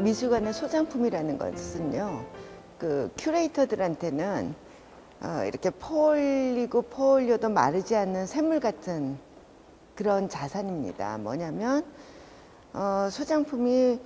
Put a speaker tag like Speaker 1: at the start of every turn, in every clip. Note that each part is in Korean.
Speaker 1: 미술관의 소장품이라는 것은요, 그 큐레이터들한테는 이렇게 퍼올리고 퍼올려도 마르지 않는 샘물 같은 그런 자산입니다. 뭐냐면 소장품이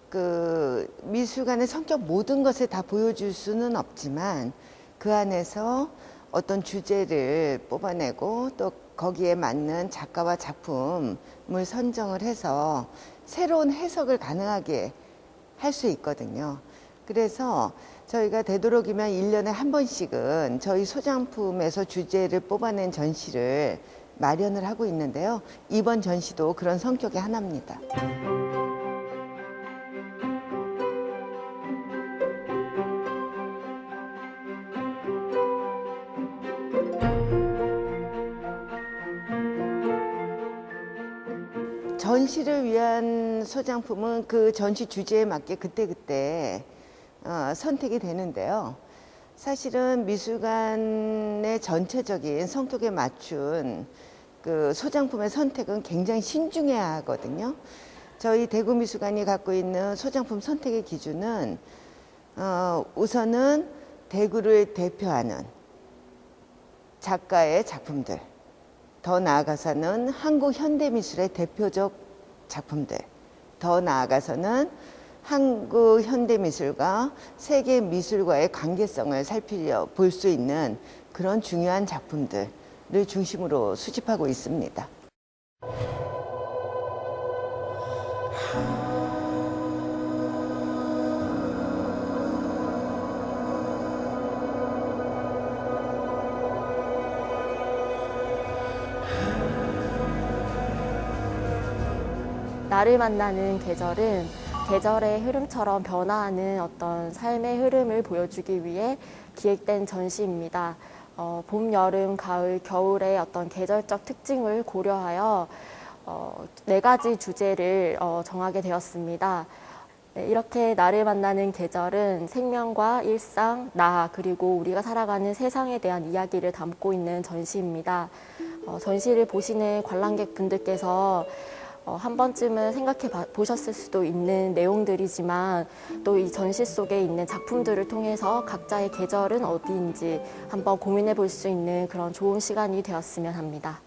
Speaker 1: 그 미술관의 성격 모든 것을 다 보여줄 수는 없지만 그 안에서 어떤 주제를 뽑아내고 또 거기에 맞는 작가와 작품을 선정을 해서 새로운 해석을 가능하게 할 수 있거든요. 그래서 저희가 되도록이면 1년에 한 번씩은 저희 소장품에서 주제를 뽑아낸 전시를 마련을 하고 있는데요. 이번 전시도 그런 성격의 하나입니다. 전시를 위한 소장품은 그 전시 주제에 맞게 그때그때 선택이 되는데요. 사실은 미술관의 전체적인 성격에 맞춘 그 소장품의 선택은 굉장히 신중해야 하거든요. 저희 대구미술관이 갖고 있는 소장품 선택의 기준은 우선은 대구를 대표하는 작가의 작품들, 더 나아가서는 한국 현대미술의 대표적 작품들, 더 나아가서는 한국 현대미술과 세계 미술과의 관계성을 살피려 볼 수 있는 그런 중요한 작품들을 중심으로 수집하고 있습니다.
Speaker 2: 나를 만나는 계절은 계절의 흐름처럼 변화하는 어떤 삶의 흐름을 보여주기 위해 기획된 전시입니다. 봄, 여름, 가을, 겨울의 어떤 계절적 특징을 고려하여 4가지 주제를 정하게 되었습니다. 네, 이렇게 나를 만나는 계절은 생명과 일상, 나, 그리고 우리가 살아가는 세상에 대한 이야기를 담고 있는 전시입니다. 전시를 보시는 관람객분들께서 한 번쯤은 생각해 보셨을 수도 있는 내용들이지만 또 이 전시 속에 있는 작품들을 통해서 각자의 계절은 어디인지 한번 고민해 볼 수 있는 그런 좋은 시간이 되었으면 합니다.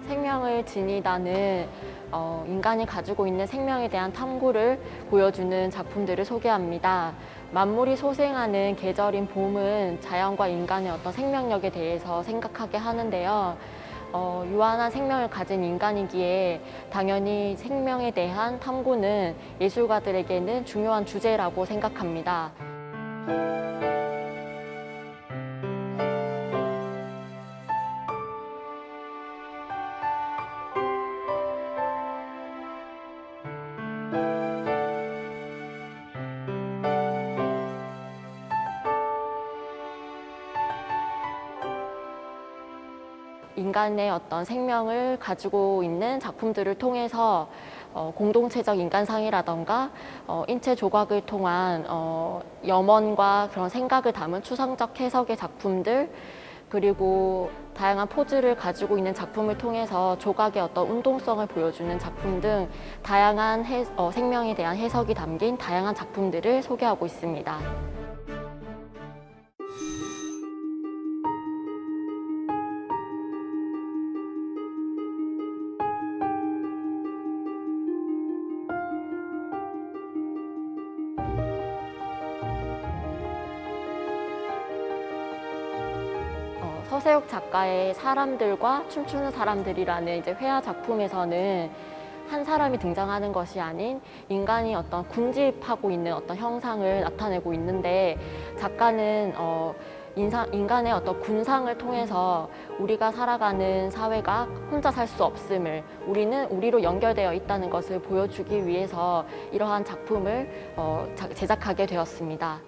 Speaker 2: 생명을 지니다는 인간이 가지고 있는 생명에 대한 탐구를 보여주는 작품들을 소개합니다. 만물이 소생하는 계절인 봄은 자연과 인간의 어떤 생명력에 대해서 생각하게 하는데요. 유한한 생명을 가진 인간이기에 당연히 생명에 대한 탐구는 예술가들에게는 중요한 주제라고 생각합니다. 인간의 어떤 생명을 가지고 있는 작품들을 통해서 공동체적 인간상이라던가 인체 조각을 통한 염원과 그런 생각을 담은 추상적 해석의 작품들, 그리고 다양한 포즈를 가지고 있는 작품을 통해서 조각의 어떤 운동성을 보여주는 작품 등 다양한 생명에 대한 해석이 담긴 다양한 작품들을 소개하고 있습니다. 서세욱 작가의 사람들과 춤추는 사람들이라는 이제 회화 작품에서는 한 사람이 등장하는 것이 아닌 인간이 어떤 군집하고 있는 어떤 형상을 나타내고 있는데, 작가는 인간의 어떤 군상을 통해서 우리가 살아가는 사회가 혼자 살 수 없음을, 우리는 우리로 연결되어 있다는 것을 보여주기 위해서 이러한 작품을 제작하게 되었습니다.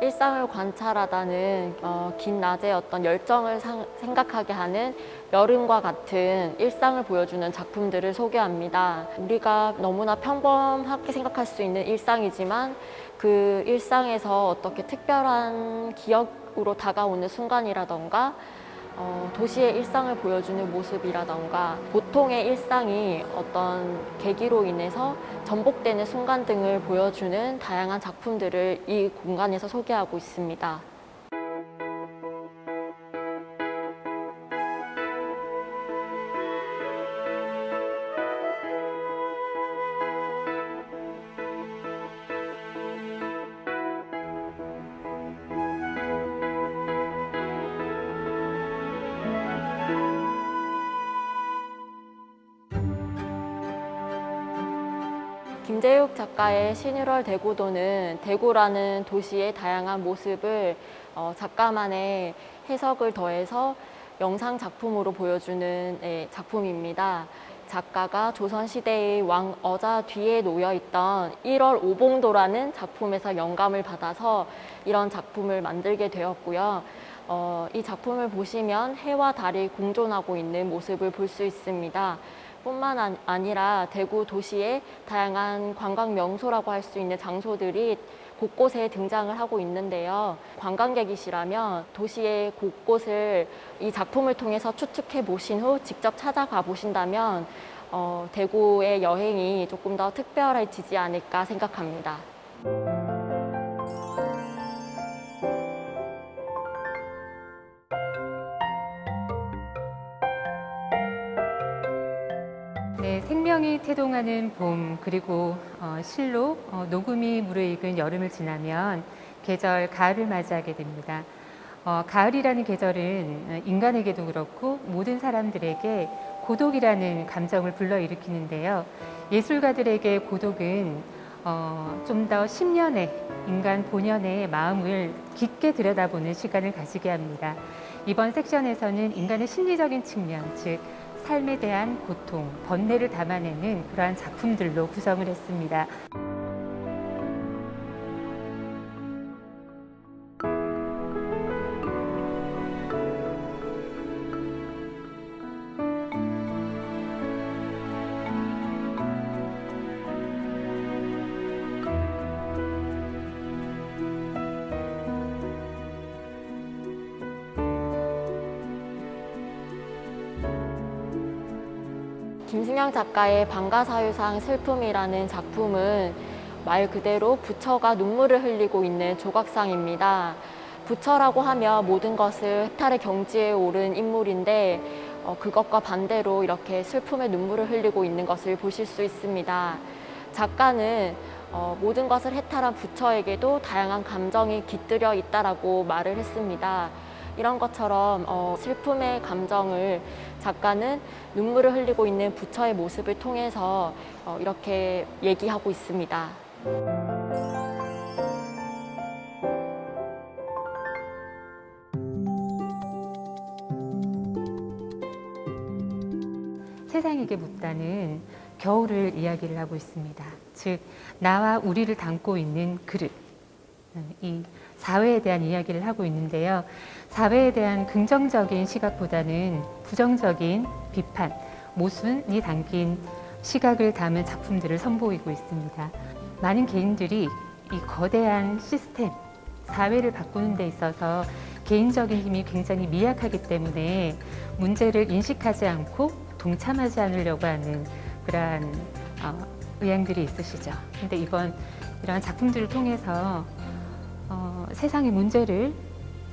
Speaker 2: 일상을 관찰하다는 긴 낮의 어떤 열정을 생각하게 하는 여름과 같은 일상을 보여주는 작품들을 소개합니다. 우리가 너무나 평범하게 생각할 수 있는 일상이지만 그 일상에서 어떻게 특별한 기억으로 다가오는 순간이라던가 도시의 일상을 보여주는 모습이라던가 보통의 일상이 어떤 계기로 인해서 전복되는 순간 등을 보여주는 다양한 작품들을 이 공간에서 소개하고 있습니다. 김재욱 작가의 신일월 대구도는 대구라는 도시의 다양한 모습을 작가만의 해석을 더해서 영상 작품으로 보여주는 작품입니다. 작가가 조선시대의 왕어자 뒤에 놓여있던 1월 오봉도라는 작품에서 영감을 받아서 이런 작품을 만들게 되었고요. 이 작품을 보시면 해와 달이 공존하고 있는 모습을 볼 수 있습니다. 뿐만 아니라 대구 도시의 다양한 관광 명소라고 할 수 있는 장소들이 곳곳에 등장을 하고 있는데요. 관광객이시라면 도시의 곳곳을 이 작품을 통해서 추측해 보신 후 직접 찾아가 보신다면 대구의 여행이 조금 더 특별해지지 않을까 생각합니다.
Speaker 3: 네, 생명이 태동하는 봄, 그리고 실로 녹음이 무르익은 여름을 지나면 계절 가을을 맞이하게 됩니다. 가을이라는 계절은 인간에게도 그렇고 모든 사람들에게 고독이라는 감정을 불러일으키는데요. 예술가들에게 고독은 좀 더 심연의 인간 본연의 마음을 깊게 들여다보는 시간을 가지게 합니다. 이번 섹션에서는 인간의 심리적인 측면, 즉 삶에 대한 고통, 번뇌를 담아내는 그러한 작품들로 구성을 했습니다.
Speaker 2: 김승영 작가의 방가사유상 슬픔이라는 작품은 말 그대로 부처가 눈물을 흘리고 있는 조각상입니다. 부처라고 하면 모든 것을 해탈의 경지에 오른 인물인데 그것과 반대로 이렇게 슬픔의 눈물을 흘리고 있는 것을 보실 수 있습니다. 작가는 모든 것을 해탈한 부처에게도 다양한 감정이 깃들여 있다라고 말을 했습니다. 이런 것처럼 슬픔의 감정을 작가는 눈물을 흘리고 있는 부처의 모습을 통해서 이렇게 얘기하고 있습니다.
Speaker 3: 세상에게 묻다는 겨울을 이야기를 하고 있습니다. 즉 나와 우리를 담고 있는 그릇, 이 사회에 대한 이야기를 하고 있는데요. 사회에 대한 긍정적인 시각보다는 부정적인 비판, 모순이 담긴 시각을 담은 작품들을 선보이고 있습니다. 많은 개인들이 이 거대한 시스템, 사회를 바꾸는 데 있어서 개인적인 힘이 굉장히 미약하기 때문에 문제를 인식하지 않고 동참하지 않으려고 하는 그러한 의향들이 있으시죠. 근데 이런 작품들을 통해서 세상의 문제를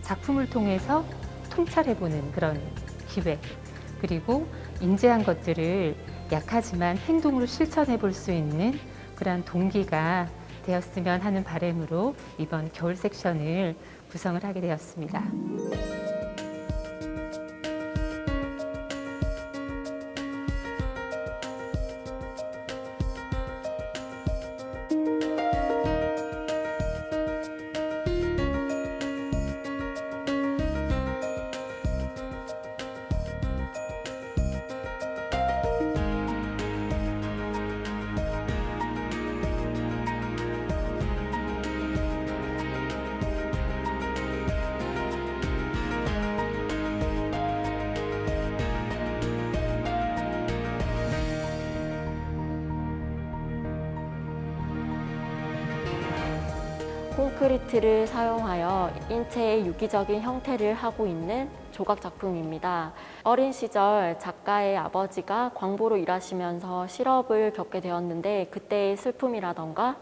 Speaker 3: 작품을 통해서 통찰해보는 그런 기회, 그리고 인재한 것들을 약하지만 행동으로 실천해 볼 수 있는 그러한 동기가 되었으면 하는 바람으로 이번 겨울 섹션을 구성을 하게 되었습니다.
Speaker 2: 콘크리트를 사용하여 인체의 유기적인 형태를 하고 있는 조각 작품입니다. 어린 시절 작가의 아버지가 광부로 일하시면서 실업을 겪게 되었는데 그때의 슬픔이라던가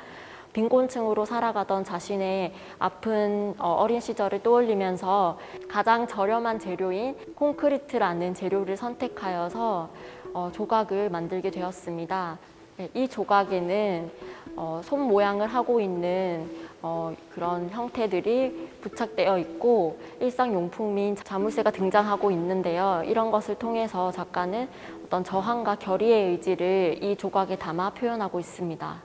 Speaker 2: 빈곤층으로 살아가던 자신의 아픈 어린 시절을 떠올리면서 가장 저렴한 재료인 콘크리트라는 재료를 선택하여서 조각을 만들게 되었습니다. 이 조각에는 손 모양을 하고 있는 그런 형태들이 부착되어 있고 일상용품인 자물쇠가 등장하고 있는데요. 이런 것을 통해서 작가는 어떤 저항과 결의의 의지를 이 조각에 담아 표현하고 있습니다.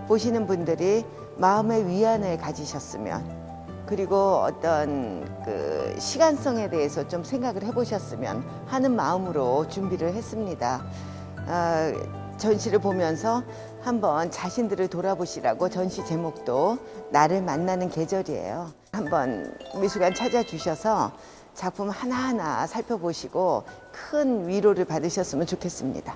Speaker 1: 보시는 분들이 마음의 위안을 가지셨으면, 그리고 어떤 그 시간성에 대해서 좀 생각을 해보셨으면 하는 마음으로 준비를 했습니다. 전시를 보면서 한번 자신들을 돌아보시라고, 전시 제목도 나를 만나는 계절이에요. 한번 미술관 찾아주셔서 작품 하나하나 살펴보시고 큰 위로를 받으셨으면 좋겠습니다.